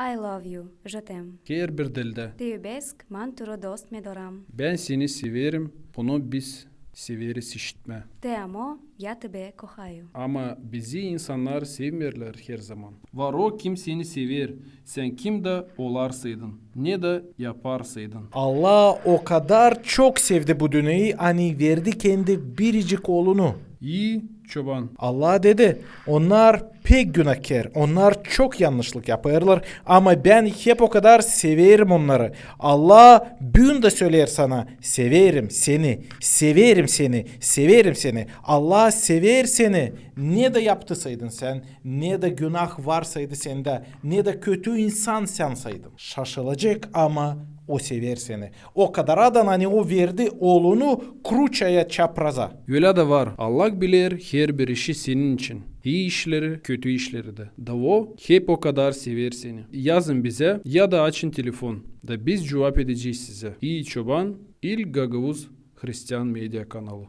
I love you. Je t'aime. Her bir dilde. Ти любesc, man turo dost medoram. Ben seni severim, bunu biz severiz işitme. Te amo, я тебе кохаю. Ama bizi insanlar sevmirler her zaman. Var o kim seni sever, sen kim de olarsaydın, ne de yaparsaydın. Allah o kadar çok sevdi bu dünyayı, hani verdi kendi biricik oğlunu. İyi çoban. Allah dedi, onlar pek günahkar, onlar çok yanlışlık yaparlar ama ben hep o kadar severim onları. Allah bugün de söyler sana, severim seni, severim seni, severim seni. Allah sever seni. Ne de yaptısaydın sen, ne de günah varsaydı sende, ne de kötü insan sen saydın. Şaşılacak ama o sever seni. O kadar adan hani o verdi oğlunu kruçaya, çapraza. Öyle de var. Allah bilir her bir işi senin için. İyi işleri, kötü işleri de. Da o hep o kadar sever seni. Yazın bize ya da açın telefon. Da biz cevap edeceğiz size. İyi çoban, İl Gagavuz Hristiyan Medya kanalı.